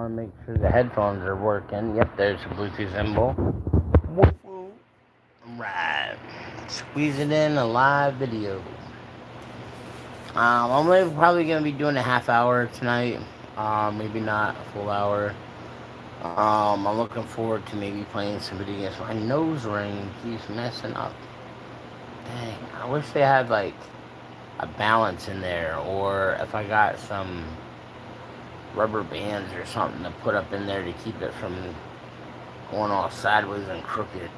want to make sure the headphones are working. Yep, there's a Bluetooth symbol. Woof woof. Right. Squeezing in a live video. Probably gonna be doing a half hour tonight. Maybe not a full hour. I'm looking forward to maybe playing some video games. My nose ring keeps messing up. Dang, I wish they had like a balance in there, or if I got some rubber bands or something to put up in there to keep it from going all sideways and crooked.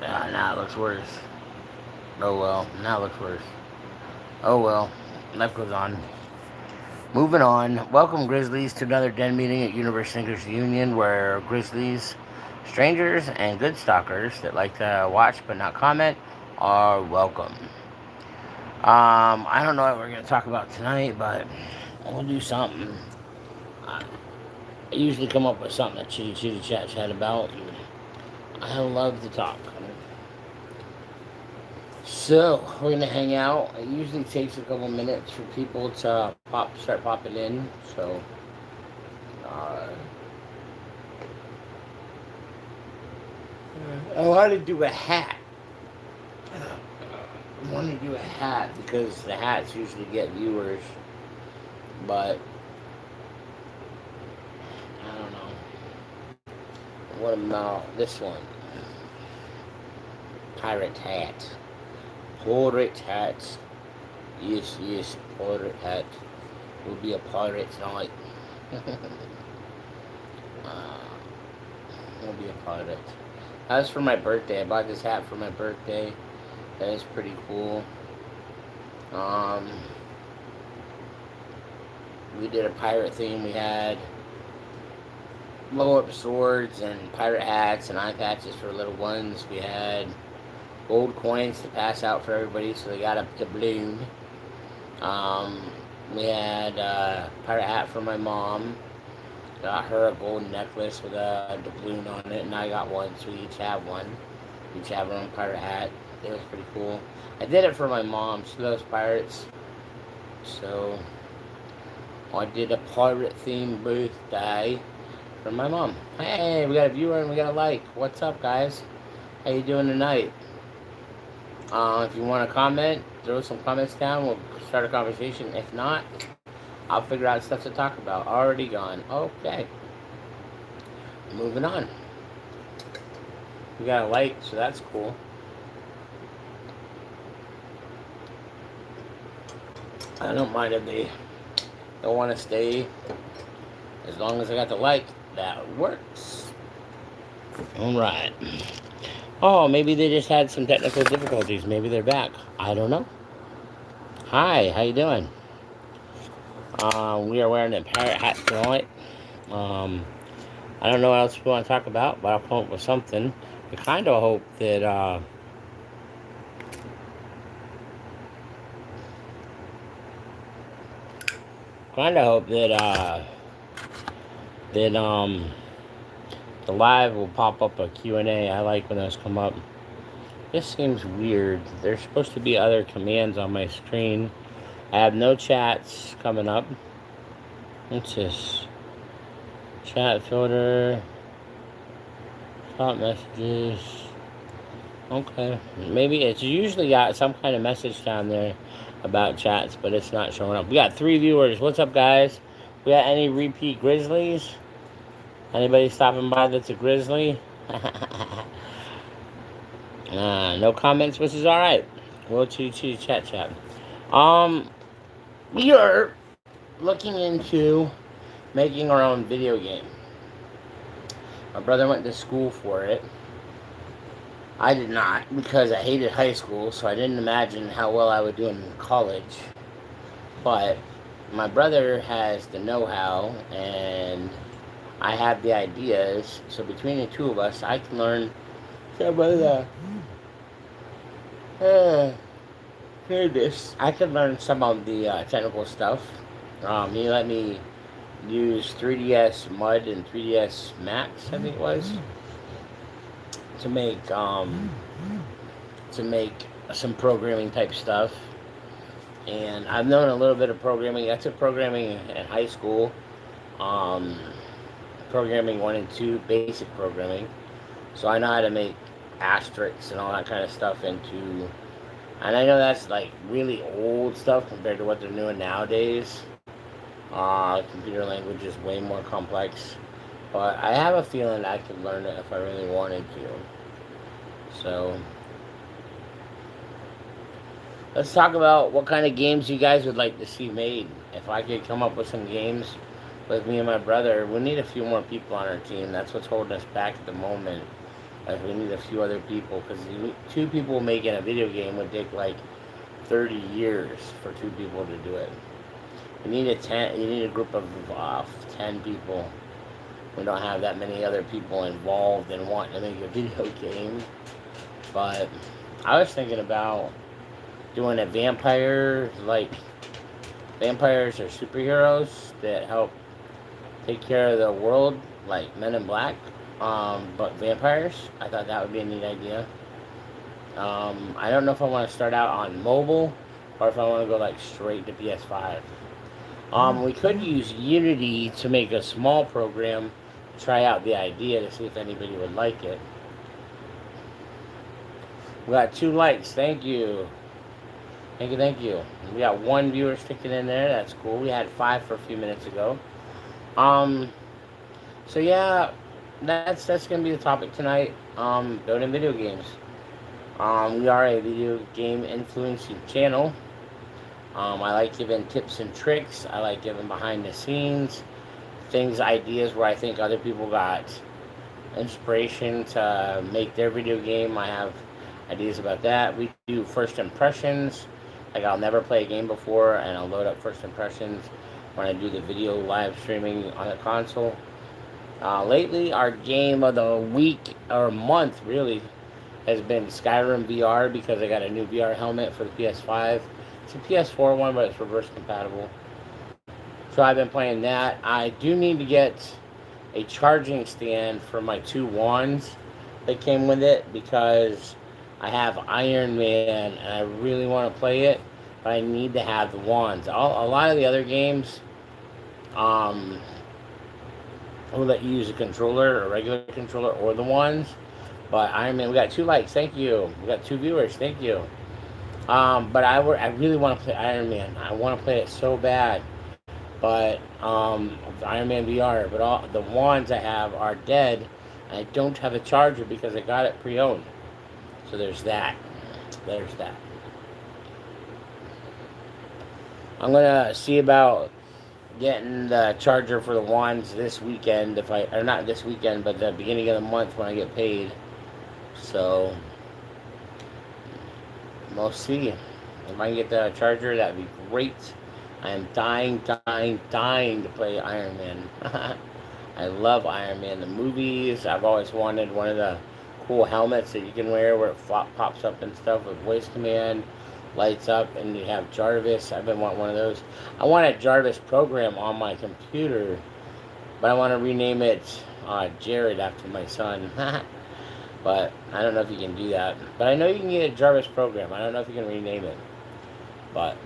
Now it looks worse. Oh well, now it looks worse. Oh well, life goes on. Moving on. Welcome, Grizzlies, to another den meeting at Universe Thinkers Union, where Grizzlies, strangers, and good stalkers that like to watch but not comment are welcome. I don't know what we're going to talk about tonight, but we'll do something. I usually come up with something to chitty chat about. I love to talk. So we're gonna hang out. It usually takes a couple minutes for people to start popping in. So uh, I want to do a hat. I want to do a hat because the hats usually get viewers, but I don't know. What about this one? Pirate hat. Pirate hat. Yes, pirate hat. We'll be a pirate tonight. We'll be a pirate. That's for my birthday. I bought this hat for my birthday. That is pretty cool. We did a pirate theme. We had blow up swords and pirate hats and eye patches for little ones. We had gold coins to pass out for everybody, so they got up to balloon. We had a pirate hat for my mom. Got her a gold necklace with a doubloon on it, and I got one, so we each have one. We each have our own pirate hat. It was pretty cool. I did it for my mom. She loves pirates, so I did a pirate themed birthday for my mom. Hey, we got a viewer and we got a like. What's up, guys? How you doing tonight? If you want to comment, throw some comments down. We'll start a conversation. If not, I'll figure out stuff to talk about. Already gone. Okay. Moving on. We got a like, so that's cool. I don't mind if they don't want to stay. As long as I got the like, that works. Alright. Oh, maybe they just had some technical difficulties. Maybe they're back. I don't know. Hi, how you doing? We are wearing a pirate hat tonight. I don't know what else we want to talk about, but I'll come up with something. I kind of hope that the live will pop up a Q&A. I like when those come up. This seems weird. There's supposed to be other commands on my screen. I have no chats coming up. What's this? Chat filter. Top messages. Okay. Maybe it's usually got some kind of message down there about chats, but it's not showing up. We got 3 viewers. What's up, guys? We got any repeat Grizzlies? Anybody stopping by that's a Grizzly? No comments, which is alright. We'll chat. We are looking into making our own video game. My brother went to school for it. I did not, because I hated high school, so I didn't imagine how well I would do in college. But my brother has the know-how, and I have the ideas, so between the two of us, I can learn some of the... I could learn some of the technical stuff. He let me use 3ds Mud and 3ds Max, I think it was, to make some programming type stuff. And I've known a little bit of programming. I took programming in high school. um, programming 1 and 2, basic programming. So I know how to make asterisks and all that kind of stuff into. And I know that's like really old stuff compared to what they're doing nowadays. Computer language is way more complex. But I have a feeling I could learn it if I really wanted to. So let's talk about what kind of games you guys would like to see made. If I could come up with some games with me and my brother, we need a few more people on our team. That's what's holding us back at the moment. Like we need a few other people because 2 people making a video game would take like 30 years for 2 people to do it. You need a group of 10 people. We don't have that many other people involved in wanting to make a video game. But I was thinking about doing a vampires are superheroes that help take care of the world, like Men in Black. But vampires, I thought that would be a neat idea. I don't know if I want to start out on mobile or if I want to go like straight to PS5. We could use Unity to make a small program, try out the idea to see if anybody would like it. We got 2 likes, thank you. Thank you. We got 1 viewer sticking in there, that's cool. We had 5 for a few minutes ago. So yeah, that's gonna be the topic tonight. Building video games. We are a video game influencing channel. I like giving tips and tricks. I like giving behind the scenes things, ideas where I think other people got inspiration to make their video game. I have ideas about that. We do first impressions. Like I'll never play a game before and I'll load up first impressions when I do the video live streaming on the console. Lately, our game of the week or month really has been Skyrim VR because I got a new VR helmet for the PS5. It's a PS4 one, but it's reverse compatible. So I've been playing that. I do need to get a charging stand for my 2 wands that came with it because I have Iron Man and I really want to play it, but I need to have the wands. A lot of the other games, will let you use a controller, a regular controller, or the wands. But Iron Man, we got 2 likes, thank you. We got 2 viewers, thank you. But I really want to play Iron Man. I want to play it so bad. But Iron Man VR. But all the wands I have are dead. And I don't have a charger because I got it pre-owned. So there's that. I'm gonna see about getting the charger for the wands this weekend. Or not this weekend, but the beginning of the month when I get paid. So we'll see. If I can get the charger, that'd be great. I am dying to play Iron Man. I love Iron Man, the movies. I've always wanted one of the cool helmets that you can wear where it pops up and stuff with voice command, lights up, and you have Jarvis. I've been wanting one of those. I want a Jarvis program on my computer, but I want to rename it Jared after my son. But I don't know if you can do that. But I know you can get a Jarvis program. I don't know if you can rename it. But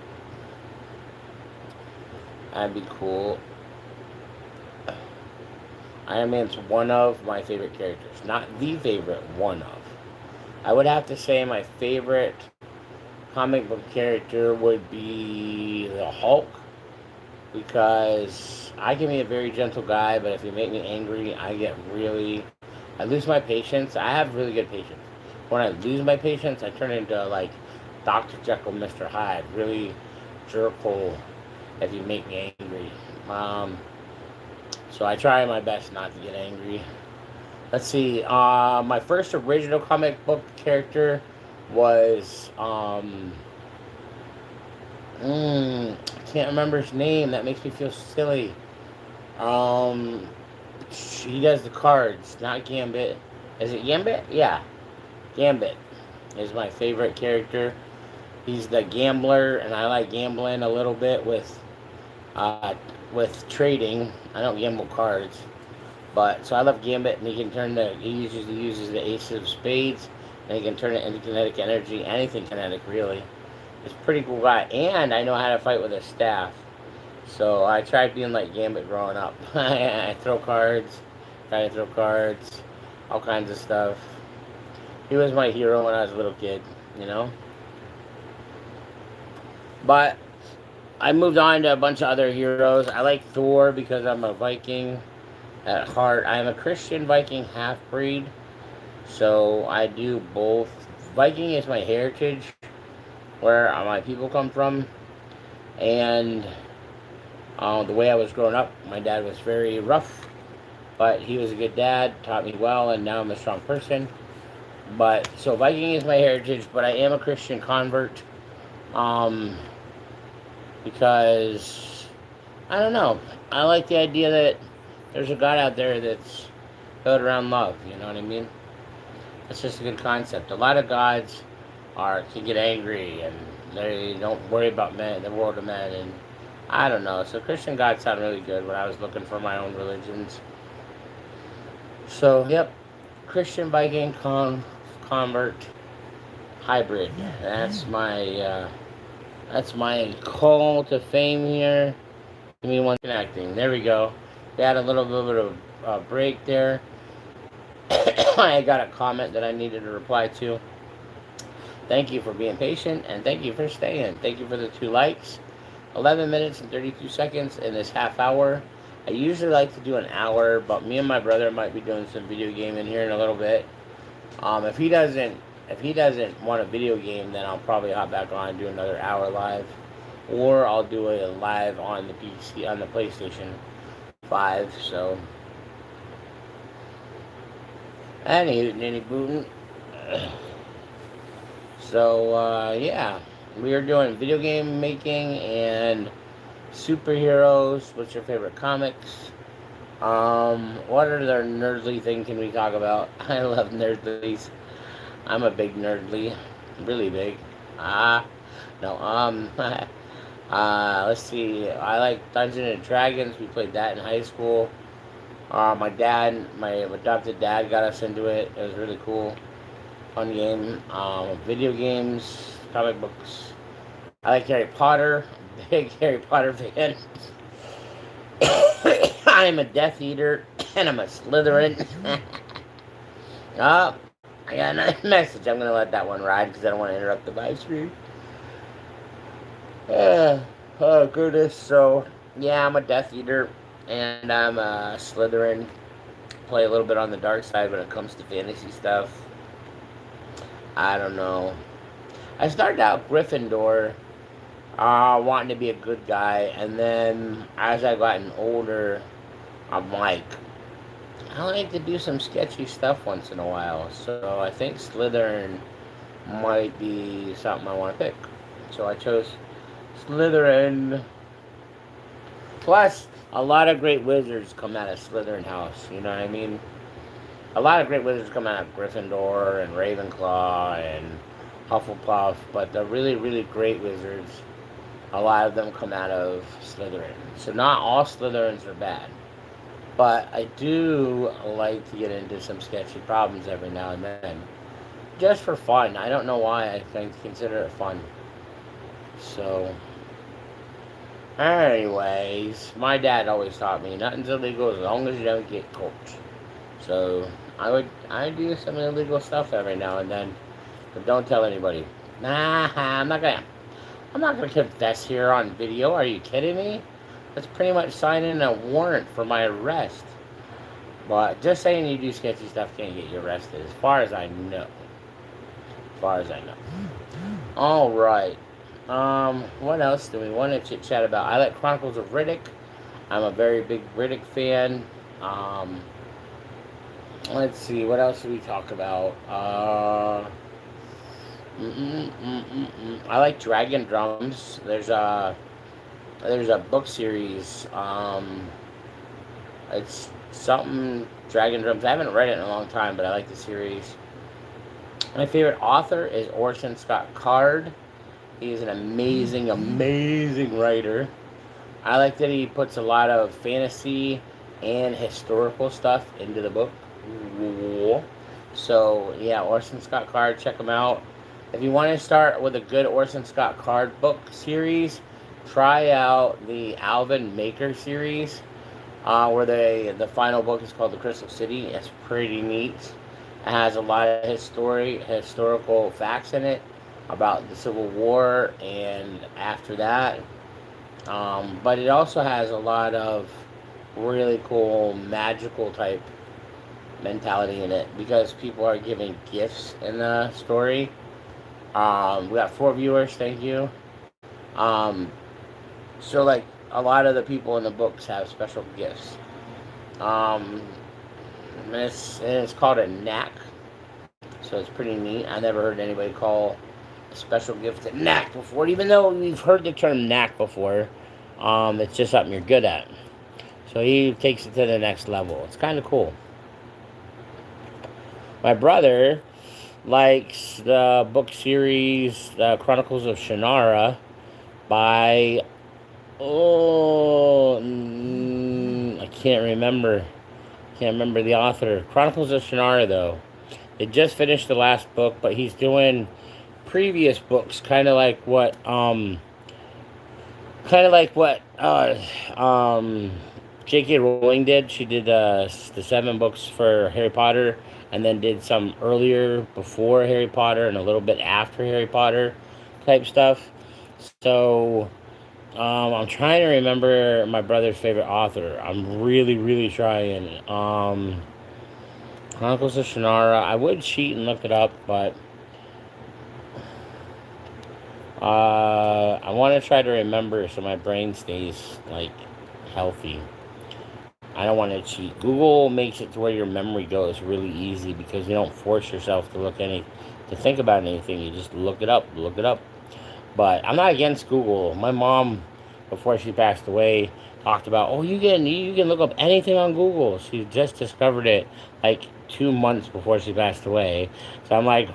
that'd be cool. Iron Man's one of my favorite characters. Not the favorite, one of. I would have to say my favorite comic book character would be the Hulk. Because I can be a very gentle guy, but if you make me angry, I lose my patience. I have really good patience. When I lose my patience, I turn into like Dr. Jekyll, Mr. Hyde. Really jerkful if you make me angry. So I try my best not to get angry. Let's see. My first original comic book character was I can't remember his name. That makes me feel silly. He does the cards, not Gambit. Is it Gambit? Yeah, Gambit is my favorite character. He's the gambler, and I like gambling a little bit with trading. I don't gamble cards, but so I love Gambit, and he usually uses the ace of spades, and he can turn it into kinetic energy, anything kinetic really. He's a pretty cool guy, and I know how to fight with a staff. So I tried being like Gambit growing up. I throw cards, try to throw cards, all kinds of stuff. He was my hero when I was a little kid, you know. But I moved on to a bunch of other heroes. I like Thor because I'm a Viking at heart. I am a Christian Viking half breed, so I do both. Viking is my heritage, where my people come from, and the way I was growing up, my dad was very rough, but he was a good dad, taught me well, and now I'm a strong person. But so Viking is my heritage, but I am a Christian convert, um, because I don't know. I like the idea that there's a God out there that's built around love. You know what I mean? It's just a good concept. A lot of gods can get angry and they don't worry about men, the world of men, and I don't know. So Christian gods sound really good when I was looking for my own religions. So yep, Christian Viking convert hybrid. That's my call to fame here. Give me one connecting. There we go. We had a little bit of a break there. I got a comment that I needed to reply to. Thank you for being patient, and thank you for staying. Thank you for the 2 likes. 11 minutes and 32 seconds in this half hour. I usually like to do an hour, but me and my brother might be doing some video gaming here in a little bit. If he doesn't want a video game, then I'll probably hop back on and do another hour live, or I'll do a live on the PC on the PlayStation 5. So, any booting. So yeah, we are doing video game making and superheroes. What's your favorite comics? What other nerdly thing can we talk about? I love nerdlies. I'm a big nerdly, really big. No. Let's see. I like Dungeons and Dragons. We played that in high school. My adopted dad, got us into it. It was really cool, fun game. Video games, comic books. I like Harry Potter. Big Harry Potter fan. I'm a Death Eater, and I'm a Slytherin. Oh, I got another message. I'm gonna let that one ride because I don't want to interrupt the live stream. Oh goodness. So yeah, I'm a Death Eater, and I'm a Slytherin. Play a little bit on the dark side when it comes to fantasy stuff. I don't know. I started out Gryffindor, wanting to be a good guy, and then as I've gotten older, I'm like, I like to do some sketchy stuff once in a while. So I think Slytherin might be something I want to pick. So I chose Slytherin. Plus, a lot of great wizards come out of Slytherin house. You know what I mean? A lot of great wizards come out of Gryffindor and Ravenclaw and Hufflepuff, but the really, really great wizards, a lot of them come out of Slytherin. So not all Slytherins are bad, but I do like to get into some sketchy problems every now and then, just for fun. I don't know why I consider it fun. So, anyways, my dad always taught me nothing's illegal as long as you don't get caught. So I do some illegal stuff every now and then, but don't tell anybody. Nah, I'm not gonna confess here on video. Are you kidding me? That's pretty much signing a warrant for my arrest. But just saying you do sketchy stuff can't get you arrested, as far as I know. All right. What else do we want to chit chat about? I like Chronicles of Riddick. I'm a very big Riddick fan. Let's see, what else do we talk about? I like Dragon Drums. There's a book series. It's something Dragon Drums. I haven't read it in a long time, but I like the series. My favorite author is Orson Scott Card. He is an amazing, amazing writer. I like that he puts a lot of fantasy and historical stuff into the book. So yeah, Orson Scott Card, check him out. If you want to start with a good Orson Scott Card book series, try out the Alvin Maker series, where the final book is called The Crystal City. It's pretty neat. It has a lot of historical facts in it about the Civil War and after that. But it also has a lot of really cool magical type mentality in it because people are giving gifts in the story. We got 4 viewers, thank you. Um, so like a lot of the people in the books have special gifts. Um, and it's called a knack, so it's pretty neat. I never heard anybody call a special gift a knack before, even though we've heard the term knack before. It's just something you're good at. So he takes it to the next level. It's kind of cool. My brother likes the book series, The Chronicles of Shannara, by, I can't remember. Can't remember the author. Chronicles of Shannara, though. They just finished the last book, but he's doing previous books, kind of like what, J.K. Rowling did. She did the 7 books for Harry Potter, and then did some earlier before Harry Potter and a little bit after Harry Potter type stuff. So I'm trying to remember my brother's favorite author. I'm really, really trying. Chronicles of Shannara. I would cheat and look it up, but I want to try to remember so my brain stays like healthy. I don't want to cheat. Google makes it to where your memory goes really easy because you don't force yourself to to think about anything. You just look it up, But I'm not against Google. My mom, before she passed away, talked about, oh, you can look up anything on Google. She just discovered it like 2 months before she passed away. So I'm like,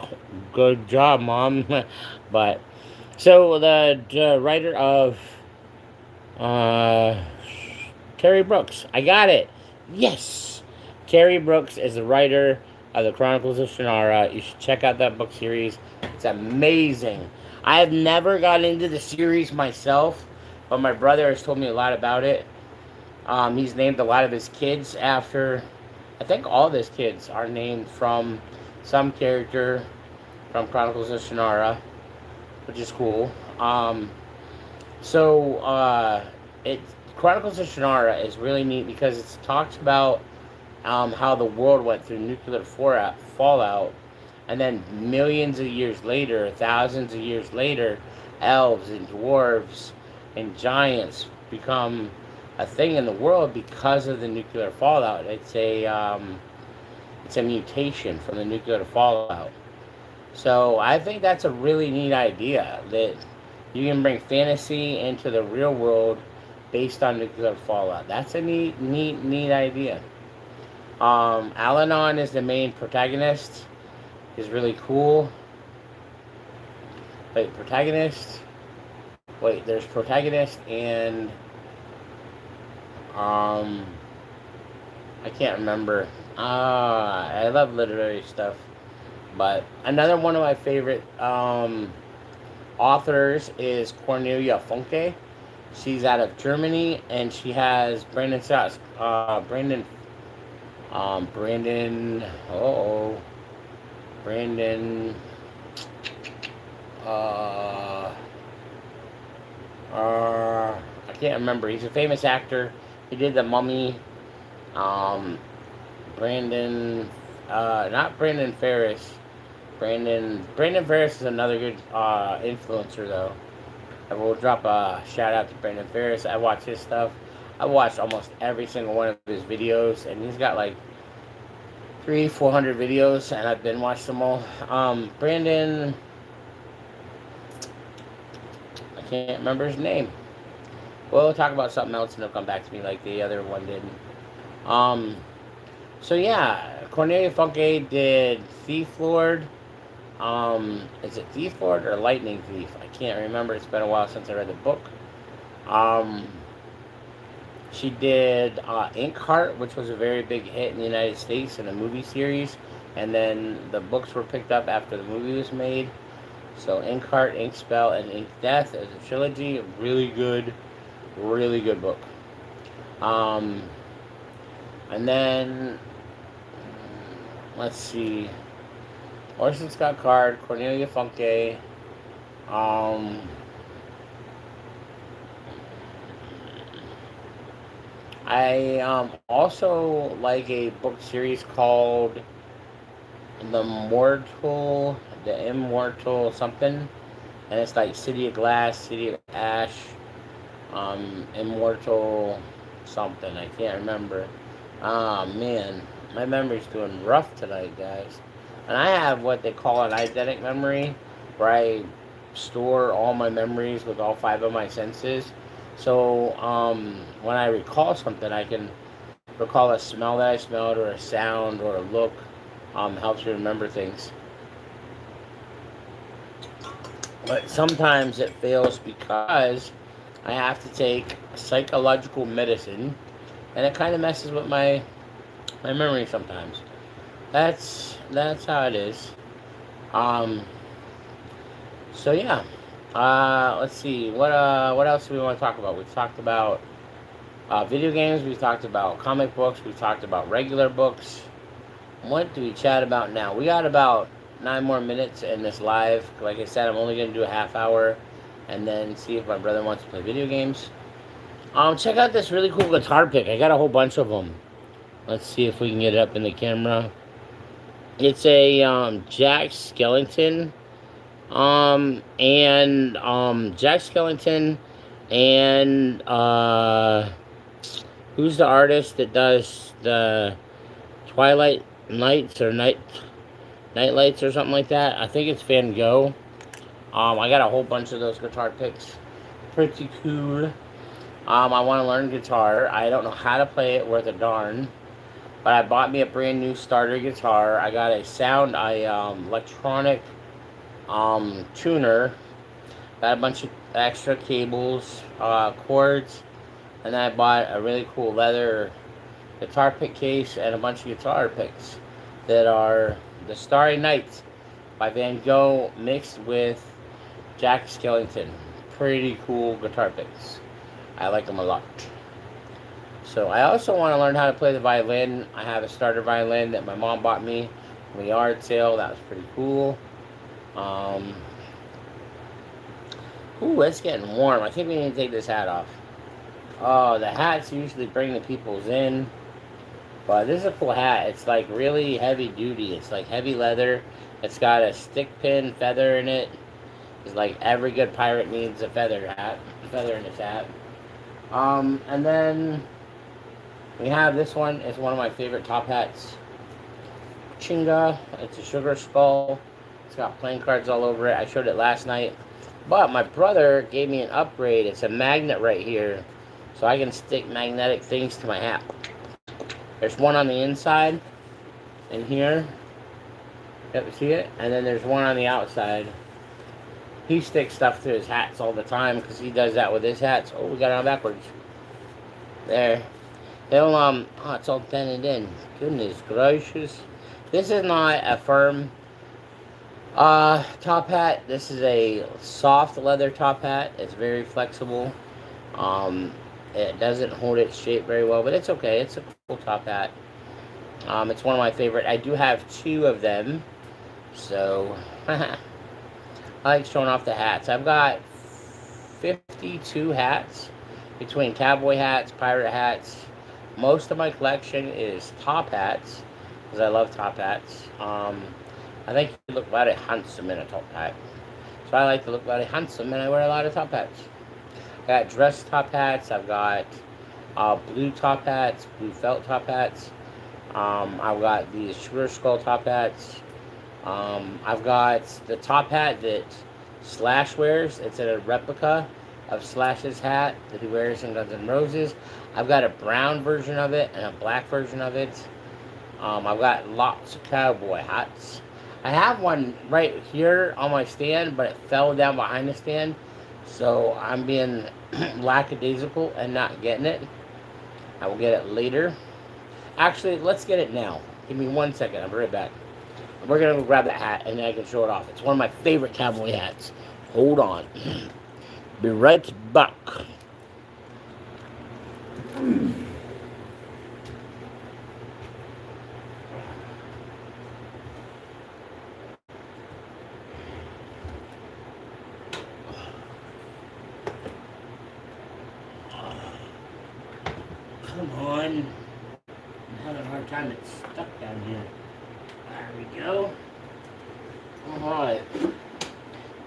good job, mom. But so the writer of uh, Terry Brooks, I got it. Yes, Terry Brooks is the writer of the Chronicles of Shannara. You should check out that book series. It's amazing. I have never got into the series myself, but my brother has told me a lot about it. He's named a lot of his kids after. I think all of his kids are named from some character from Chronicles of Shannara, which is cool. So it Chronicles of Shannara is really neat because it talks about how the world went through nuclear fallout, and then millions of years later, thousands of years later, elves and dwarves and giants become a thing in the world because of the nuclear fallout. It's a mutation from the nuclear fallout. So I think that's a really neat idea that you can bring fantasy into the real world based on nuclear fallout. That's a neat idea. Al-Anon is the main protagonist. He's really cool. Wait, protagonist? Wait, there's protagonist and I can't remember. I love literary stuff. But another one of my favorite authors is Cornelia Funke. She's out of Germany, and she has Brandon Strauss. Brandon. Brandon. I can't remember. He's a famous actor. He did The Mummy. Brandon. Not Brandon Ferris. Brandon Ferris is another good influencer, though. I will drop a shout out to Brandon Ferris. I watch his stuff. I watched almost every single one of his videos, and he's got like 400 videos, and I've been watched them all. Brandon, I can't remember his name. We'll talk about something else, and he'll come back to me like the other one did. So yeah, Cornelia Funke did Thief Lord. Is it Thief Lord or Lightning Thief? I can't remember. It's been a while since I read the book. She did Inkheart, which was a very big hit in the United States in a movie series, and then the books were picked up after the movie was made. So Inkheart, Inkspell, and Ink Death as a trilogy. Really good book. Um, and then let's see, Orson Scott Card, Cornelia Funke. Um, I also like a book series called the Immortal something, and it's like City of Glass, City of Ash, Immortal something. I can't remember. Ah man, my memory's doing rough tonight, guys. And I have what they call an eidetic memory, where I store all my memories with all five of my senses. So when I recall something, I can recall a smell that I smelled, or a sound, or a look. Helps me remember things. But sometimes it fails because I have to take psychological medicine, and it kind of messes with my memory sometimes. That's how it is. Um, so yeah. Let's see. What else do we want to talk about? We've talked about video games. We've talked about comic books. We've talked about regular books. What do we chat about now? We got about 9 more minutes in this live. Like I said, I'm only gonna do a half hour, and then see if my brother wants to play video games. Check out this really cool guitar pick. I got a whole bunch of them. Let's see if we can get it up in the camera. It's a Jack Skellington, and Jack Skellington, and who's the artist that does the Twilight Nights or Night Lights or something like that? I think it's Van Gogh. I got a whole bunch of those guitar picks. Pretty cool. I want to learn guitar. I don't know how to play it worth a darn. But I bought me a brand new starter guitar. I got a electronic tuner. Got a bunch of extra cables, cords, and then I bought a really cool leather guitar pick case and a bunch of guitar picks that are the Starry Night by Van Gogh mixed with Jack Skellington. Pretty cool guitar picks. I like them a lot. So I also want to learn how to play the violin. I have a starter violin that my mom bought me from a yard sale. That was pretty cool. Ooh, it's getting warm. I think we need to take this hat off. Oh, the hats usually bring the peoples in. But this is a cool hat. It's like really heavy duty. It's like heavy leather. It's got a stick pin feather in it. It's like every good pirate needs a feather in his hat. And then we have this one. It's one of my favorite top hats. Chinga. It's a sugar skull. It's got playing cards all over it. I showed it last night. But my brother gave me an upgrade. It's a magnet right here. So I can stick magnetic things to my hat. There's one on the inside. In here. Yep, see it? And then there's one on the outside. He sticks stuff to his hats all the time because he does that with his hats. Oh, we got it on backwards. There. They'll, oh, it's all dented in. Goodness gracious. This is not a firm top hat. This is a soft leather top hat. It's very flexible. It doesn't hold its shape very well, but it's okay. It's a cool top hat. It's one of my favorite. I do have two of them. So, I like showing off the hats. I've got 52 hats between cowboy hats, pirate hats. Most of my collection is top hats because I love top hats. I think you look very handsome in a top hat. So I like to look very handsome, and I wear a lot of top hats. I got dress top hats. I've got blue top hats, blue felt top hats. I've got these sugar skull top hats. I've got the top hat that Slash wears. It's a replica of Slash's hat that he wears in Guns N' Roses. I've got a brown version of it and a black version of it. I've got lots of cowboy hats. I have one right here on my stand, but it fell down behind the stand. So I'm being lackadaisical and not getting it. I will get it later. Actually, let's get it now. Give me 1 second. I'll be right back. We're gonna go grab that hat and then I can show it off. It's one of my favorite cowboy hats. Hold on. Be right back. Come on. I'm having a hard time. It's stuck down here. There we go. Alright. You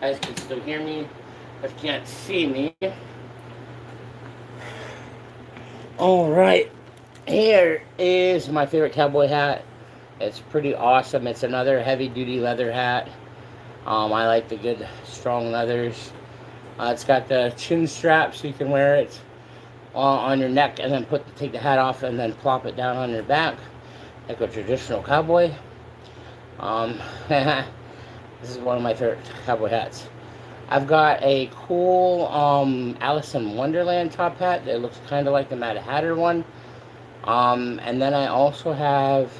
guys can still hear me, but you can't see me. Alright. Here is my favorite cowboy hat. It's pretty awesome. It's another heavy duty leather hat. I like the good strong leathers. It's got the chin strap so you can wear it on your neck and then take the hat off and then plop it down on your back like a traditional cowboy. This is one of my favorite cowboy hats. I've got a cool Alice in Wonderland top hat that looks kind of like the Mad Hatter one. And then I also have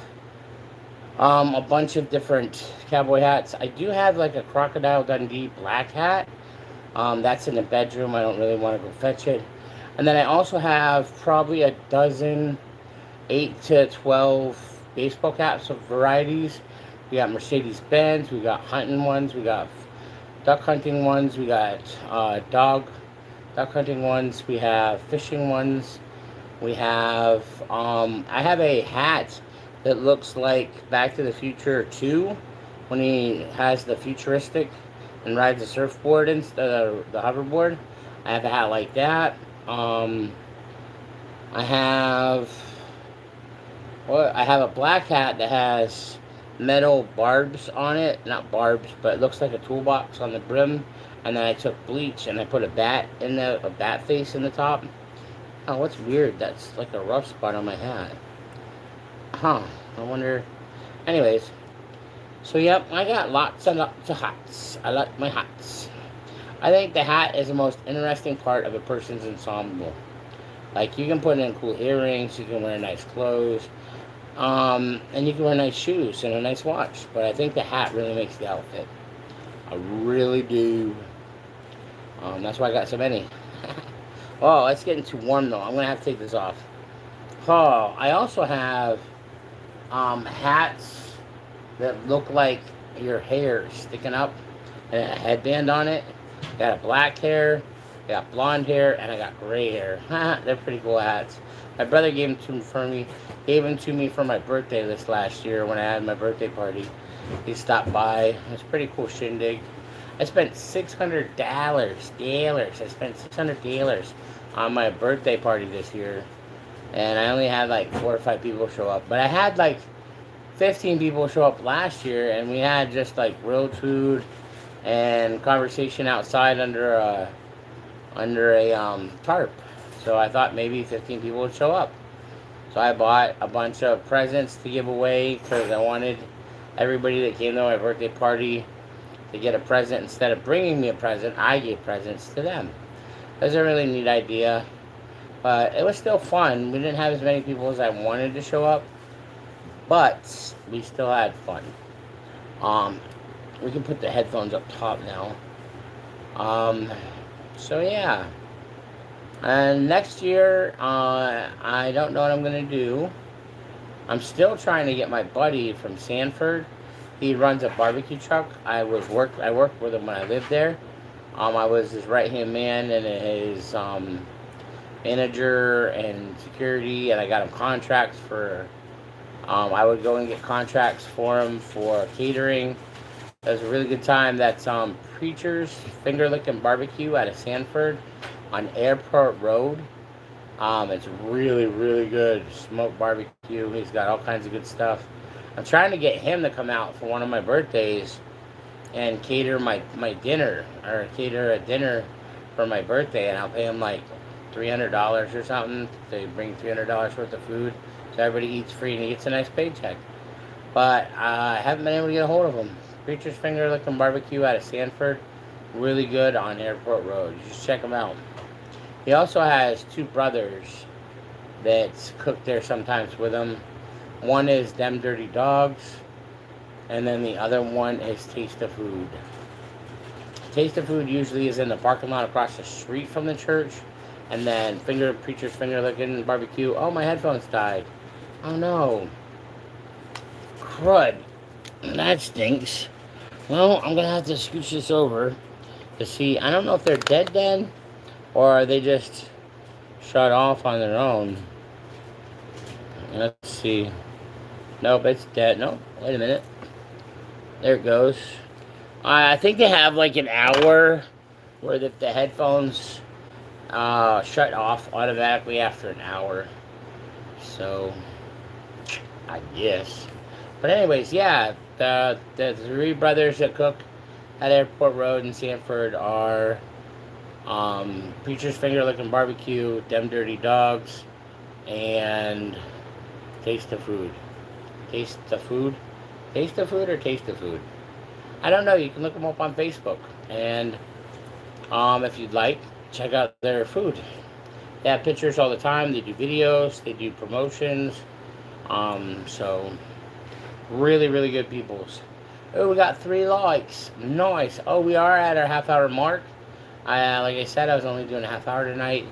a bunch of different cowboy hats. I do have like a Crocodile Dundee black hat. That's in the bedroom. I don't really want to go fetch it. And then I also have probably a dozen 8 to 12 baseball caps of varieties. We got Mercedes-Benz, we got hunting ones, we got duck hunting ones, we got duck hunting ones, we have fishing ones. We have, I have a hat that looks like Back to the Future 2 when he has the futuristic and rides a surfboard instead of the hoverboard. I have a hat like that. I have a black hat that has metal barbs on it. Not barbs, but it looks like a toolbox on the brim. And then I took bleach and I put a bat face in the top. Oh, what's weird? That's like a rough spot on my hat. Huh. I wonder. Anyways. So, yep, I got lots and lots of hats. I like my hats. I think the hat is the most interesting part of a person's ensemble. Like, you can put in cool earrings, you can wear nice clothes, and you can wear nice shoes and a nice watch. But I think the hat really makes the outfit. I really do. That's why I got so many. Oh, it's getting too warm, though. I'm going to have to take this off. Oh, I also have hats that look like your hair sticking up and a headband on it. Got a black hair, got blonde hair, and I got gray hair. They're pretty cool hats. My brother gave them to me for my birthday this last year when I had my birthday party. He stopped by. It was a pretty cool shindig. I spent $600. I spent $600 on my birthday party this year, and I only had like 4 or 5 people show up. But I had like 15 people show up last year, and we had just like grilled food and conversation outside under a tarp. So I thought maybe 15 people would show up. So I bought a bunch of presents to give away because I wanted everybody that came to my birthday party to get a present. Instead of bringing me a present, I gave presents to them. It was a really neat idea, but it was still fun. We didn't have as many people as I wanted to show up, but we still had fun. We can put the headphones up top now. So yeah. And next year, I don't know what I'm going to do. I'm still trying to get my buddy from Sanford. He runs a barbecue truck. I worked with him when I lived there. I was his right-hand man and his manager and security, and I got him contracts for... I would go and get contracts for him for catering. It was a really good time. That's Preacher's Finger Licking Barbecue out of Sanford on Airport Road. It's really, really good smoked barbecue. He's got all kinds of good stuff. I'm trying to get him to come out for one of my birthdays and cater my dinner, or cater a dinner for my birthday, and I'll pay him like $300 or something to bring $300 worth of food so everybody eats free and he gets a nice paycheck. But I haven't been able to get a hold of him. Preacher's Finger Licking Barbecue out of Sanford. Really good on Airport Road. You should check him out. He also has 2 brothers that cook there sometimes with him. One is Them Dirty Dogs. And then the other one is Taste of Food. Taste of Food usually is in the parking lot across the street from the church. And then Preacher's Finger Licking Barbecue. Oh, my headphones died. Oh no. Crud. That stinks. Well, I'm going to have to scooch this over to see. I don't know if they're dead then, or are they just shut off on their own. Let's see. Nope, it's dead. Nope, wait a minute. There it goes. I think they have like an hour where the headphones shut off automatically after an hour. So, I guess. But anyways, yeah, the three brothers that cook at Airport Road in Sanford are Preacher's Finger Licking Barbecue, Dem Dirty Dogs, and Taste the Food. Taste the Food? Taste the Food or Taste the Food? I don't know. You can look them up on Facebook. And if you'd like, check out their food. They have pictures all the time. They do videos. They do promotions. So, really, really good peoples. Oh, we got 3 likes. Nice. Oh, we are at our half-hour mark. Like I said, I was only doing a half hour tonight.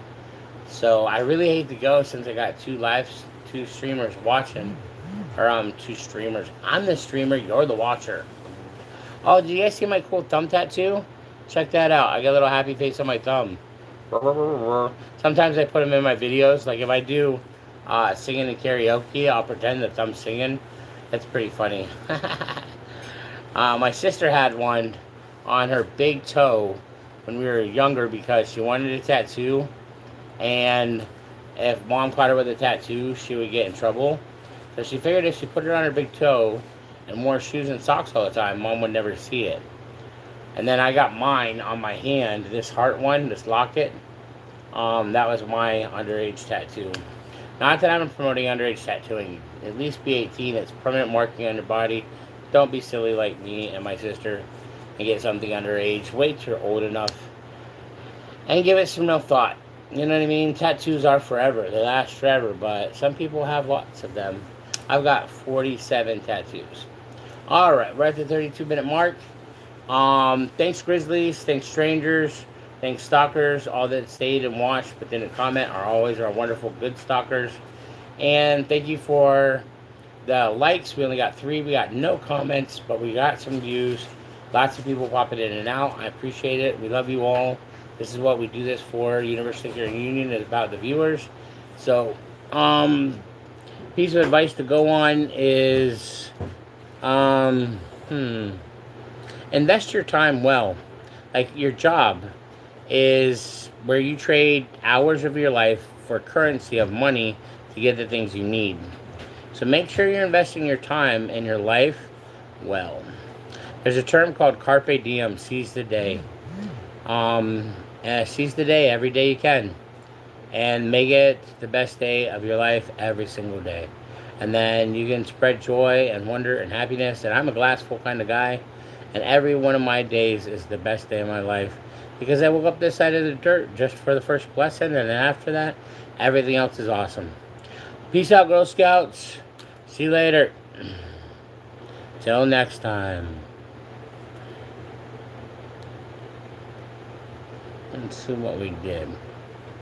So, I really hate to go since I got 2 streamers watching. Or, 2 streamers. I'm the streamer. You're the watcher. Oh, did you guys see my cool thumb tattoo? Check that out. I got a little happy face on my thumb. Sometimes I put them in my videos. Like if I do singing and karaoke, I'll pretend that I'm singing. That's pretty funny. My sister had one on her big toe when we were younger because she wanted a tattoo. And if mom caught her with a tattoo, she would get in trouble. So she figured if she put it on her big toe and wore shoes and socks all the time, mom would never see it. And then I got mine on my hand, this heart one, this locket. That was my underage tattoo. Not that I'm promoting underage tattooing. At least be 18. It's permanent marking on your body. Don't be silly like me and my sister and get something underage. Wait till you're old enough and give it some no thought. You know what I mean? Tattoos are forever. They last forever, but some people have lots of them. I've got 47 tattoos. Alright, we're at the 32-minute mark. Thanks Grizzlies, thanks strangers, thanks stalkers, all that stayed and watched but didn't comment are always our wonderful good stalkers. And thank you for the likes. We only got 3, we got no comments, but we got some views. Lots of people popping in and out. I appreciate it. We love you all. This is what we do this for. University of Union is about the viewers. So, piece of advice to go on is, invest your time well. Like your job is where you trade hours of your life for currency of money to get the things you need. So make sure you're investing your time and your life well. There's a term called carpe diem, seize the day. Seize the day every day you can. And make it the best day of your life every single day. And then you can spread joy and wonder and happiness. And I'm a glass full kind of guy. And every one of my days is the best day of my life. Because I woke up this side of the dirt just for the first blessing. And then after that, everything else is awesome. Peace out, Girl Scouts. See you later. Till next time. Let's see what we did.